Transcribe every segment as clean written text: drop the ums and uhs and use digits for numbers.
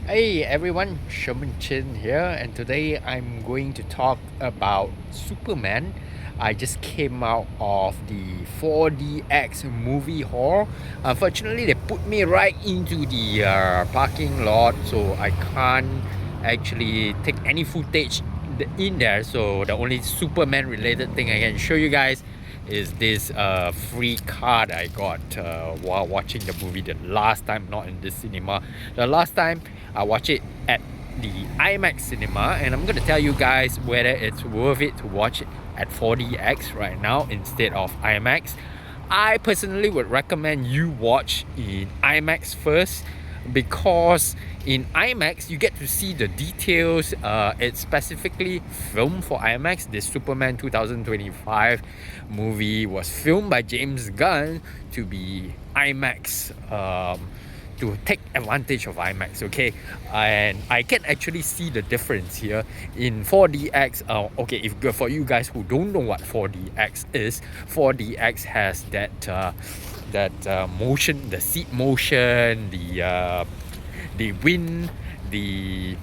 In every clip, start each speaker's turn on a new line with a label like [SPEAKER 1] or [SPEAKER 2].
[SPEAKER 1] Hey everyone, Sherman Chin here, and today I'm going to talk about Superman. I just came out of the 4DX movie hall. Unfortunately, they put me right into the parking lot, so I can't actually take any footage in there. So the only Superman related thing I can show you guys is this free card I got while watching the movie the last time, not in the cinema. The last time I watched it at the IMAX cinema, and I'm gonna tell you guys whether it's worth it to watch it at 4DX right now instead of IMAX. I personally would recommend you watch in IMAX first because in IMAX you get to see the details. It's specifically filmed for IMAX. This Superman 2025 movie was filmed by James Gunn to be IMAX, to take advantage of IMAX, okay? And I can actually see the difference here in 4DX. Okay, if for you guys who don't know what 4DX is, 4DX has that motion, the seat motion, the wind, the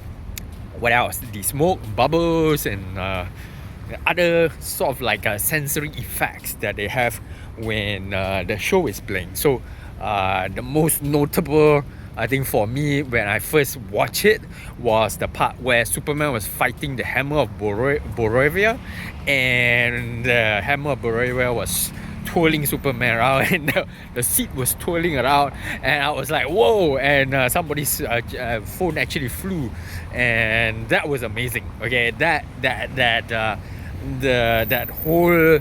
[SPEAKER 1] what else? The smoke, bubbles, and other sort of like sensory effects that they have when the show is playing. So the most notable, I think for me, when I first watched it, was the part where Superman was fighting the Hammer of Borovia, and the Hammer of Borovia was twirling Superman around, and the seat was twirling around, and I was like, whoa! And somebody's phone actually flew, and that was amazing. Okay, that whole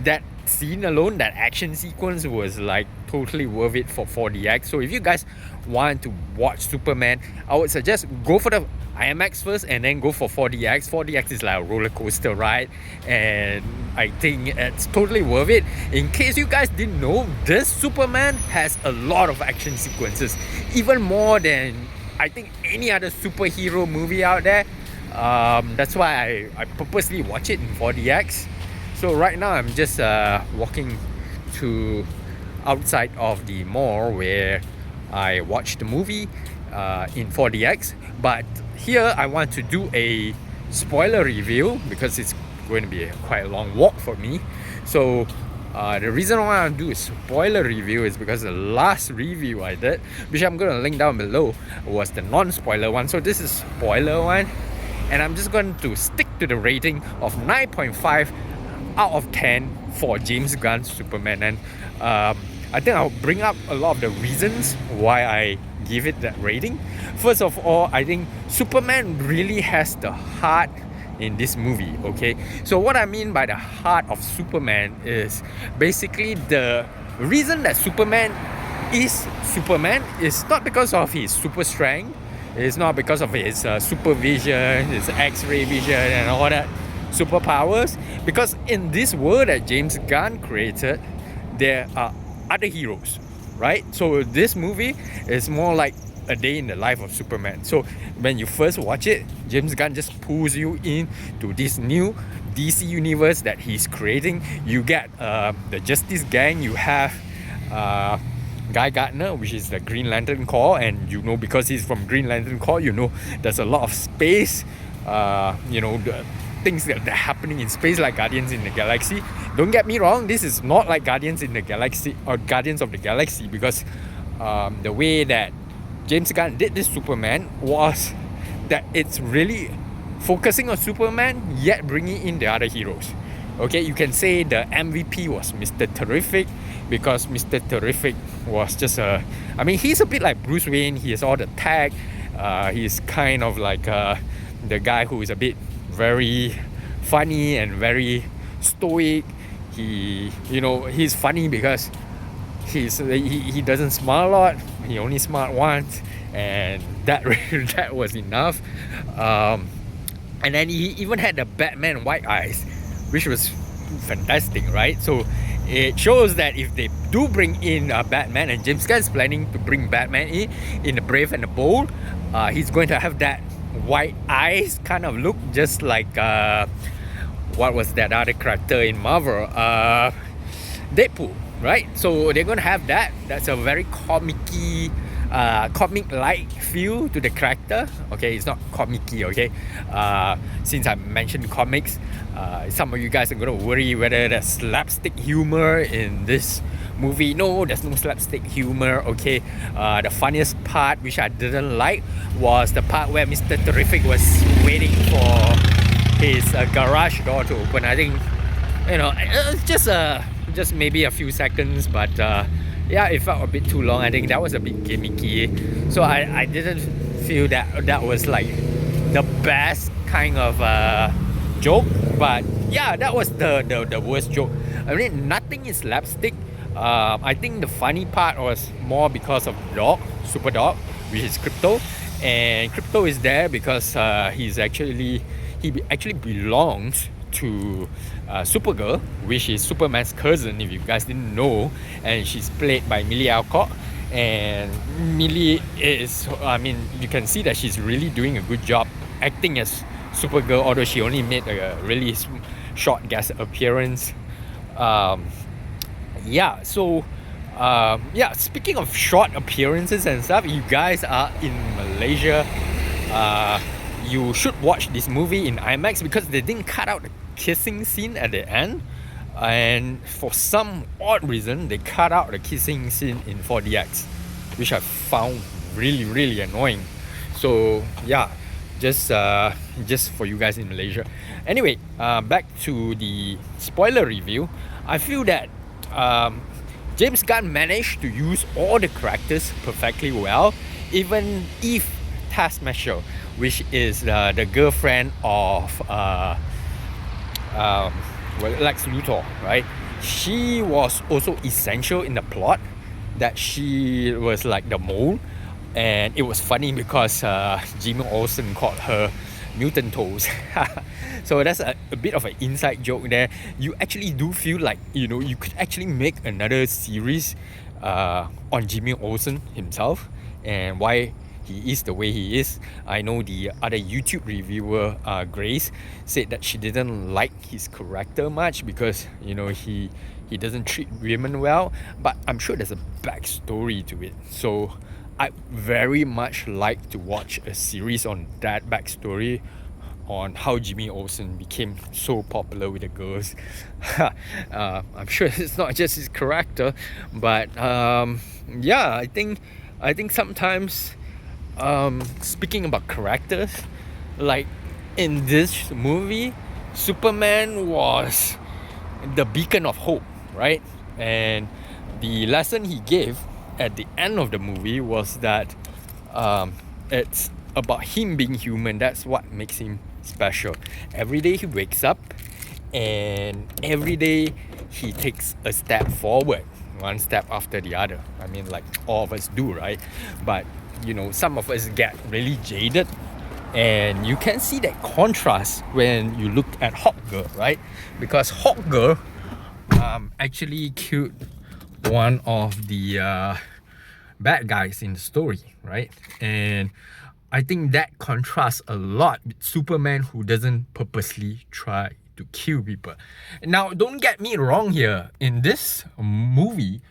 [SPEAKER 1] that scene alone, that action sequence was like totally worth it for 4DX. So if you guys want to watch Superman, I would suggest go for the IMAX first and then go for 4DX. 4DX is like a roller coaster ride, and I think it's totally worth it. In case you guys didn't know, this Superman has a lot of action sequences, even more than I think any other superhero movie out there. That's why I purposely watch it in 4DX. So right now I'm just walking to outside of the mall where I watched the movie in 4DX. But here I want to do a spoiler review because it's going to be quite a long walk for me. So the reason why I do a spoiler review is because the last review I did, which I'm going to link down below, was the non-spoiler one. So this is spoiler one, and I'm just going to stick to the rating of 9.5 out of 10 for James Gunn's Superman. And I think I'll bring up a lot of the reasons why I give it that rating. First of all, I think Superman really has the heart in this movie, okay? So what I mean by the heart of Superman is basically the reason that Superman is not because of his super strength, it's not because of his supervision, his X-ray vision and all that superpowers, because in this world that James Gunn created, there are other heroes, right? So this movie is more like a day in the life of Superman. So when you first watch it, James Gunn just pulls you in to this new DC universe that he's creating. You get the Justice Gang, you have Guy Gardner, which is the Green Lantern Corps, and you know, because he's from Green Lantern Corps, you know there's a lot of space, the things that are happening in space, like Guardians in the Galaxy. Don't get me wrong, this is not like Guardians in the Galaxy or Guardians of the Galaxy, because the way that James Gunn did this Superman was that it's really focusing on Superman yet bringing in the other heroes. Okay, you can say the MVP was Mr. Terrific, because Mr. Terrific was just he's a bit like Bruce Wayne. He has all the tech. He's kind of like the guy who is a bit very funny and very stoic. He's funny because he doesn't smile a lot. He only smiled once, and that was enough. And then he even had the Batman white eyes, which was fantastic, right? So it shows that if they do bring in Batman, and James Gunn is planning to bring Batman in the Brave and the Bold, he's going to have that white eyes kind of look, just like what was that other character in Marvel, Deadpool, right? So they're going to have that. That's a very comic-y comic-like feel to the character. Okay, it's not comic-y, okay? Since I mentioned comics, some of you guys are gonna worry whether there's slapstick humor in this movie. No, there's no slapstick humor, okay? The funniest part, which I didn't like, was the part where Mr. Terrific was waiting for his garage door to open. I think, you know, it's just maybe a few seconds, but yeah, it felt a bit too long. I think that was a bit gimmicky, so I didn't feel that was like the best kind of joke. But yeah, that was the worst joke. I mean, nothing is slapstick. I think the funny part was more because of dog, Super Dog, which is Crypto, and Crypto is there because he actually belongs to Supergirl, which is Superman's cousin, if you guys didn't know, and she's played by Millie Alcock. And Millie is, I mean, you can see that she's really doing a good job acting as Supergirl, although she only made a really short guest appearance. Yeah, so yeah, speaking of short appearances and stuff, you guys are in Malaysia, you should watch this movie in IMAX because they didn't cut out the kissing scene at the end, and for some odd reason they cut out the kissing scene in 4DX, which I found really annoying. So yeah, just for you guys in Malaysia. Anyway, back to the spoiler review. I feel that James Gunn managed to use all the characters perfectly well, even if Taskmaster, which is the girlfriend of Lex Luthor, right? She was also essential in the plot, that she was like the mole, and it was funny because Jimmy Olsen called her mutant toes. So that's a bit of an inside joke there. You actually do feel like, you know, you could actually make another series on Jimmy Olsen himself and why he is the way he is. I know the other YouTube reviewer, Grace, said that she didn't like his character much because, you know, he doesn't treat women well, but I'm sure there's a backstory to it. So I very much like to watch a series on that backstory, on how Jimmy Olsen became so popular with the girls. I'm sure it's not just his character, but yeah, I think sometimes, speaking about characters, like in this movie, Superman was the beacon of hope, right? And the lesson he gave at the end of the movie was that it's about him being human. That's what makes him special. Every day he wakes up and every day he takes a step forward, one step after the other. I mean, like all of us do, right? But you know, some of us get really jaded, and you can see that contrast when you look at Hawkgirl, right? Because Hawkgirl actually killed one of the bad guys in the story, right? And I think that contrasts a lot with Superman, who doesn't purposely try to kill people. Now, don't get me wrong here. In this movie,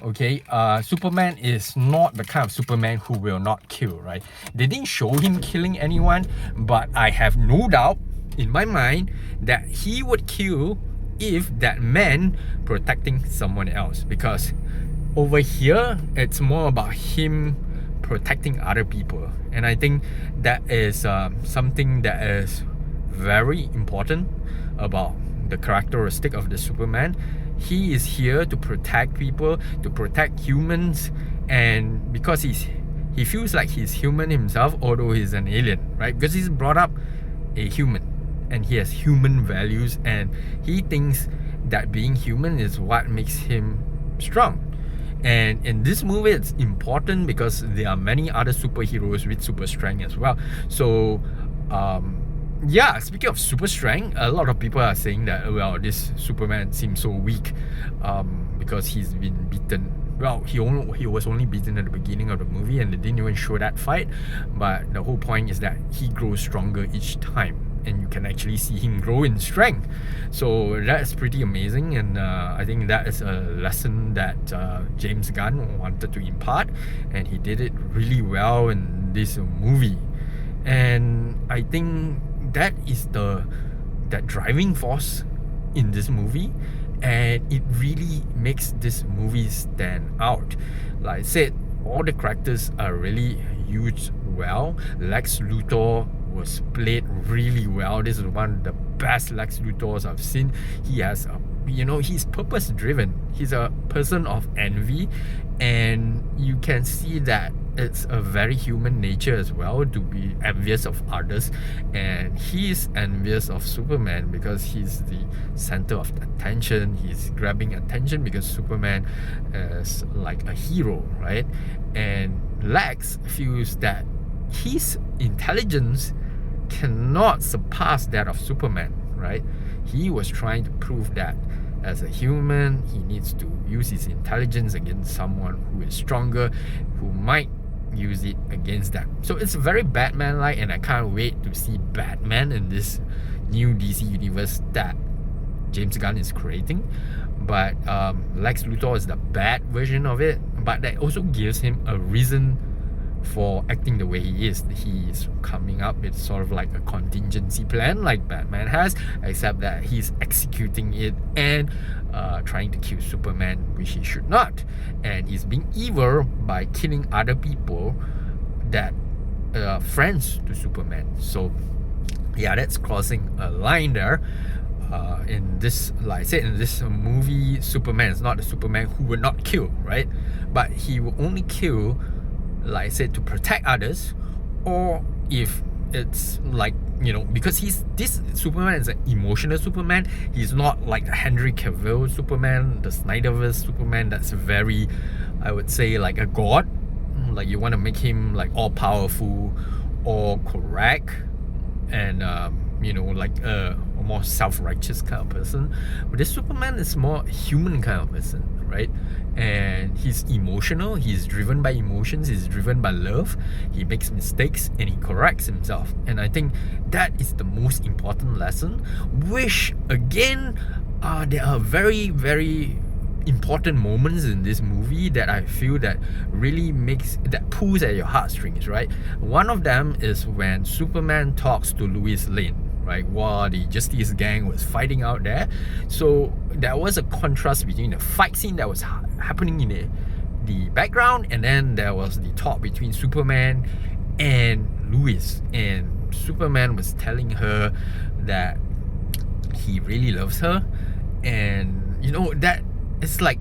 [SPEAKER 1] okay, Superman is not the kind of Superman who will not kill, right? They didn't show him killing anyone, but I have no doubt in my mind that he would kill if that meant protecting someone else, because over here it's more about him protecting other people. And I think that is something that is very important about the characteristic of the Superman. He is here to protect people, to protect humans, and because he feels like he's human himself, although he's an alien, right? Because he's brought up a human and he has human values, and he thinks that being human is what makes him strong. And in this movie, it's important because there are many other superheroes with super strength as well. So yeah, speaking of super strength, a lot of people are saying that, well, this Superman seems so weak because he's been beaten. Well, he was only beaten at the beginning of the movie, and they didn't even show that fight. But the whole point is that he grows stronger each time. and you can actually see him grow in strength. So that's pretty amazing, and I think that is a lesson that James Gunn wanted to impart, and he did it really well in this movie. And I think that is that driving force in this movie, and it really makes this movie stand out. Like I said, all the characters are really used well. Lex Luthor was played really well. This is one of the best Lex Luthors I've seen. He has he's purpose driven. He's a person of envy, and you can see that it's a very human nature as well to be envious of others, and he's envious of Superman because he's the center of attention. He's grabbing attention because Superman is like a hero, right? And Lex feels that his intelligence cannot surpass that of Superman, right? He was trying to prove that as a human, he needs to use his intelligence against someone who is stronger, who might use it against them. So it's very Batman-like, and I can't wait to see Batman in this new DC universe that James Gunn is creating. But Lex Luthor is the bad version of it, but that also gives him a reason for acting the way he is. He is coming up with sort of like a contingency plan like Batman has, except that he's executing it and trying to kill Superman, which he should not. And he's being evil by killing other people that are friends to Superman. So yeah, that's crossing a line there. In this, like I said, in this movie, Superman is not the Superman who will not kill, right? But he will only kill, like I said, to protect others, or if it's like, because this Superman is an emotional Superman. He's not like the Henry Cavill Superman, the Snyderverse Superman that's very, I would say, like a god. Like you want to make him like all powerful, all correct, and like a more self-righteous kind of person. But this Superman is more human kind of person, right? And he's emotional, he's driven by emotions, he's driven by love. He makes mistakes and he corrects himself. And I think that is the most important lesson, which again, there are very, very important moments in this movie that I feel that really that pulls at your heartstrings, right? One of them is when Superman talks to Lois Lane, right, while the Justice Gang was fighting out there. So there was a contrast between the fight scene that was happening in the background, and then there was the talk between Superman and Lois. And Superman was telling her that he really loves her, and that it's like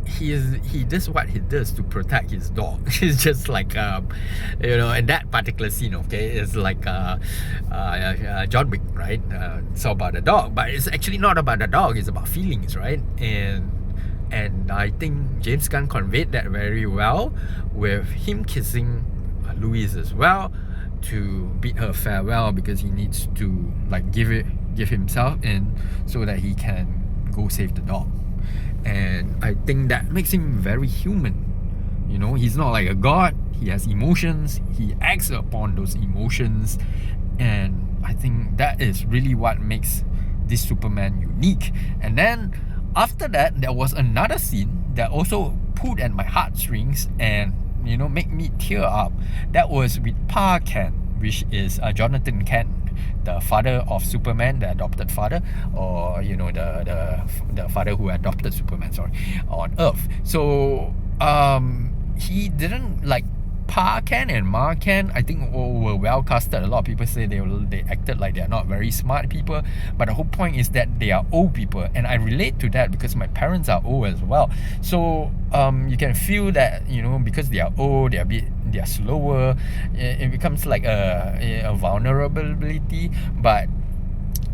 [SPEAKER 1] he does what he does to protect his dog. It's just like in that particular scene, okay, it's like John Wick, right? It's all about the dog, but it's actually not about the dog. It's about feelings, right? And I think James Gunn conveyed that very well with him kissing Louise as well to bid her farewell, because he needs to like give himself in so that he can go save the dog. And I think that makes him very human. He's not like a god. He has emotions. He acts upon those emotions. And I think that is really what makes this Superman unique. And then after that, there was another scene that also pulled at my heartstrings and make me tear up. That was with Pa Kent, which is Jonathan Kent, the father of Superman, the adopted father, or the father who adopted Superman, on Earth. So he didn't like Pa Kent and Ma Kent, I think were well casted. A lot of people say they acted like they're not very smart people, but the whole point is that they are old people, and I relate to that because my parents are old as well. So you can feel that because they are old, they are slower. It becomes like a vulnerability, but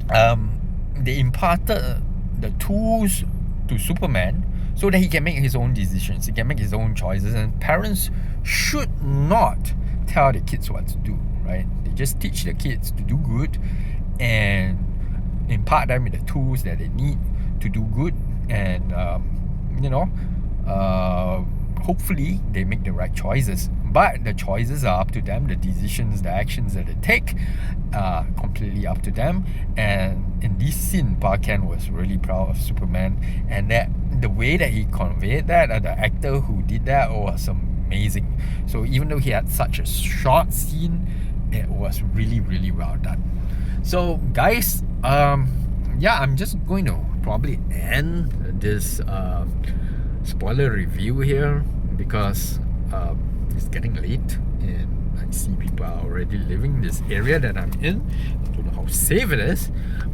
[SPEAKER 1] they imparted the tools to Superman so that he can make his own decisions, he can make his own choices. And parents should not tell the kids what to do, right? They just teach the kids to do good and impart them with the tools that they need to do good. And hopefully they make the right choices. but the choices are up to them. The decisions, the actions that they take, completely up to them. And in this scene, Park Chan was really proud of Superman, and that the way that he conveyed that, the actor who did that was amazing. So even though he had such a short scene, it was really, really well done. So guys, yeah, I'm just going to probably end this spoiler review here, because it's getting late and I see people are already living this area that I'm in. I don't know how safe it is,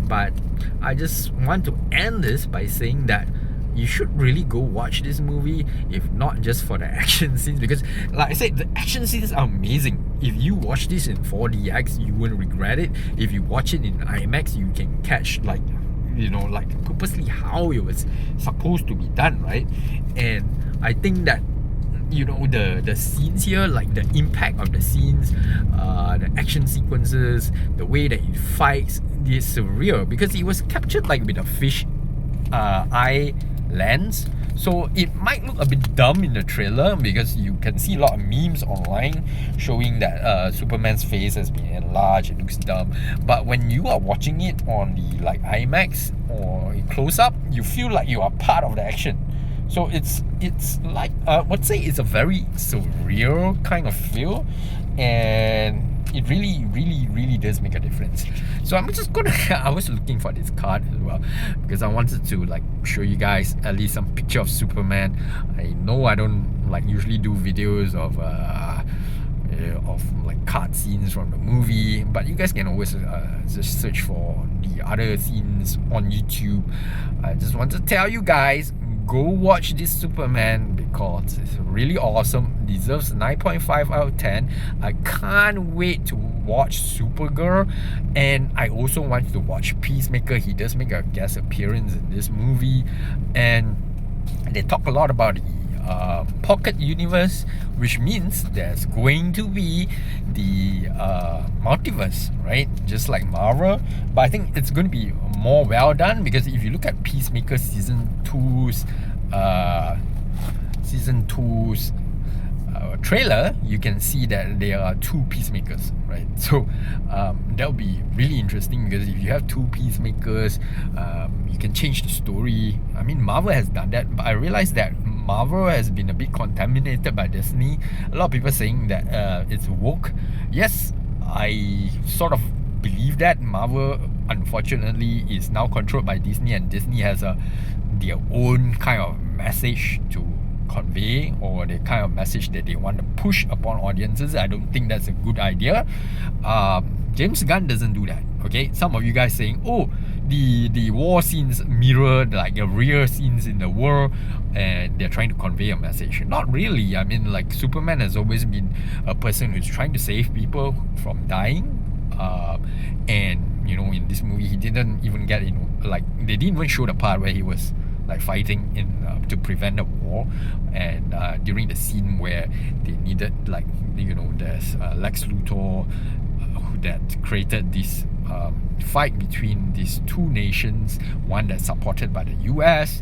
[SPEAKER 1] but I just want to end this by saying that you should really go watch this movie, if not just for the action scenes, because like I said, the action scenes are amazing. If you watch this in 4DX, you won't regret it. If you watch it in IMAX, you can catch like purposely how it was supposed to be done, right? And I think that the scenes here, like the impact of the scenes, the action sequences, the way that it fights is surreal, because it was captured like with a fish eye lens. So it might look a bit dumb in the trailer, because you can see a lot of memes online showing that Superman's face has been enlarged. It looks dumb, but when you are watching it on the like IMAX or close up, you feel like you are part of the action. So it's like I would say it's a very surreal kind of feel, and it really does make a difference. So I'm just gonna I was looking for this card as well, because I wanted to like show you guys at least some picture of Superman. I know I don't like usually do videos of like card scenes from the movie, but you guys can always just search for the other scenes on YouTube. I just want to tell you guys, go watch this Superman, because it's really awesome. Deserves 9.5 out of 10. I can't wait to watch Supergirl, and I also want to watch Peacemaker. He does make a guest appearance in this movie, and they talk a lot about the pocket universe, which means there's going to be the multiverse, right? Just like Marvel, but I think it's going to be more well done, because if you look at Peacemaker season 2's trailer, you can see that there are two Peacemakers, right? So that'll be really interesting, because if you have two Peacemakers, you can change the story. I mean, Marvel has done that, but I realized that Marvel has been a bit contaminated by Disney. A lot of people saying that it's woke. Yes, I sort of believe that. Marvel, unfortunately, is now controlled by Disney, and Disney has their own kind of message to convey, or the kind of message that they want to push upon audiences. I don't think that's a good idea. James Gunn doesn't do that. Okay, some of you guys saying, oh, the war scenes mirror like the real scenes in the world, and they're trying to convey a message. Not really. I mean, like, Superman has always been a person who's trying to save people from dying, and in this movie he didn't even get like, they didn't even show the part where he was like fighting in to prevent the war, and during the scene where they needed, like, there's Lex Luthor that created this fight between these two nations, one that's supported by the US,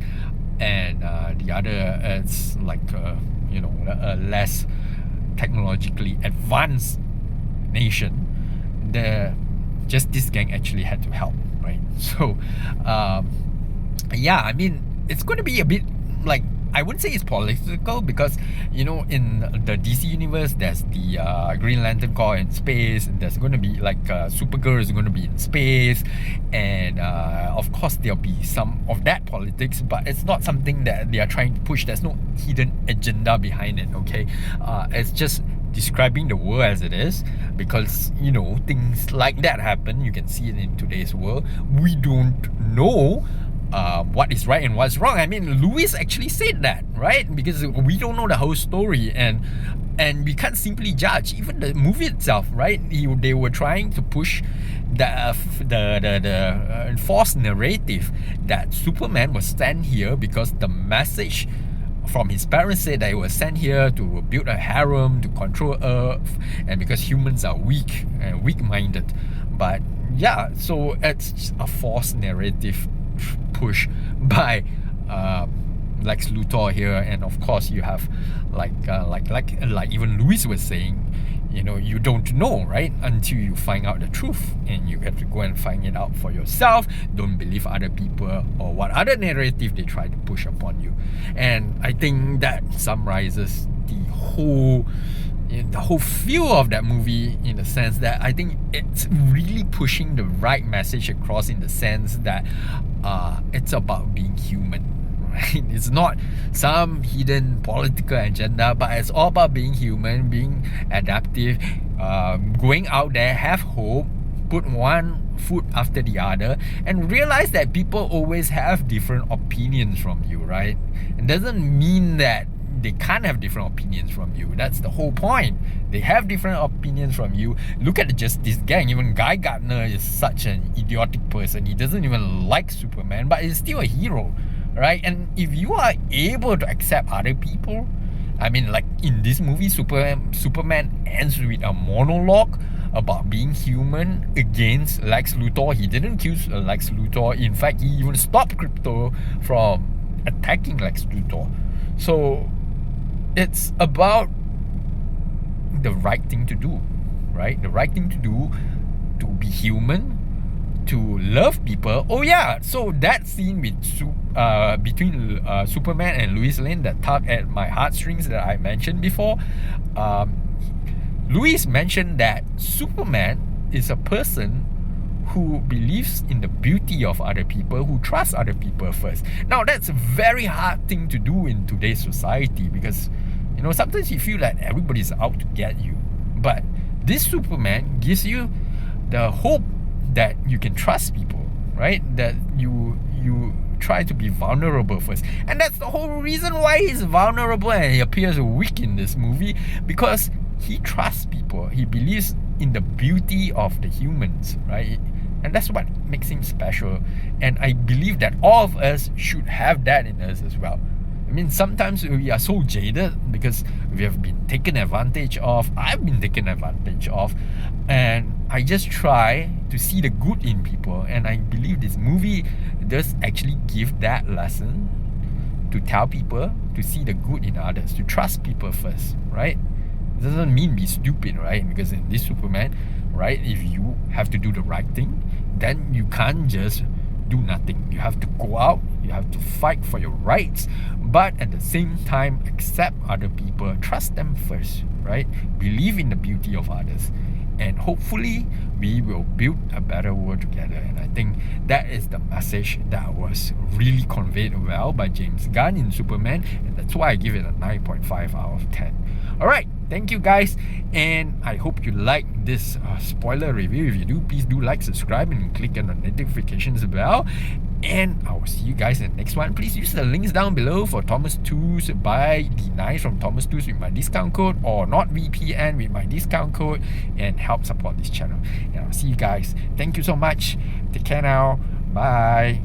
[SPEAKER 1] and the other is like a less technologically advanced nation. The Justice Gang actually had to help, right? So yeah, I mean, it's going to be a bit like, I wouldn't say it's political, because in the DC universe, there's the Green Lantern Corps in space, and there's going to be like Supergirl is going to be in space, and of course there'll be some of that politics, but it's not something that they are trying to push. There's no hidden agenda behind it. Okay, it's just describing the world as it is, because things like that happen. You can see it in today's world. We don't know what is right and what's wrong. I mean, Lewis actually said that, right? Because we don't know the whole story, and we can't simply judge. Even the movie itself, right? They were trying to push the false narrative that Superman was sent here because the message from his parents said that he was sent here to build a harem to control Earth, and because humans are weak and weak-minded. But yeah, so it's a false narrative push by Lex Luthor here, and of course you have like even Louis was saying, you don't know, right, until you find out the truth, and you have to go and find it out for yourself. Don't believe other people or what other narrative they try to push upon you. And I think that summarizes the whole feel of that movie, in the sense that I think it's really pushing the right message across, in the sense that it's about being human. Right? It's not some hidden political agenda, but it's all about being human, being adaptive, going out there, have hope, put one foot after the other, and realize that people always have different opinions from you, right? It doesn't mean that they can't have different opinions from you. That's the whole point. They have different opinions from you. Look at just this gang. Even Guy Gardner is such an idiotic person. He doesn't even like Superman, but he's still a hero, right? And if you are able to accept other people, I mean, like in this movie, Superman ends with a monologue about being human against Lex Luthor. He didn't kill Lex Luthor. In fact, he even stopped Crypto from attacking Lex Luthor. So it's about the right thing to do, right? The right thing to do, to be human, to love people. Oh yeah, so that scene between Superman and Lois Lane that tug at my heartstrings that I mentioned before, Lois mentioned that Superman is a person who believes in the beauty of other people, who trusts other people first. Now that's a very hard thing to do in today's society, because sometimes you feel like everybody's out to get you. But this Superman gives you the hope that you can trust people, right? That you try to be vulnerable first. And that's the whole reason why he's vulnerable and he appears weak in this movie, because he trusts people. He believes in the beauty of the humans, right? And that's what makes him special. And I believe that all of us should have that in us as well. I mean, sometimes we are so jaded because we have been taken advantage of. I've been taken advantage of. And I just try to see the good in people. And I believe this movie does actually give that lesson, to tell people to see the good in others, to trust people first, right? It doesn't mean be stupid, right? Because in this Superman, right, if you have to do the right thing, then you can't just do nothing. You have to go out, you have to fight for your rights, but at the same time accept other people, trust them first, right? Believe in the beauty of others, and hopefully we will build a better world together. And I think that is the message that was really conveyed well by James Gunn in Superman, and that's why I give it a 9.5 out of 10. Alright, thank you guys, and I hope you like this spoiler review. If you do, please do like, subscribe, and click on the notifications bell. And I will see you guys in the next one. Please use the links down below for Thomas Tools. Buy the knives from Thomas Tools with my discount code, or not VPN with my discount code, and help support this channel. And I'll see you guys. Thank you so much. Take care now. Bye.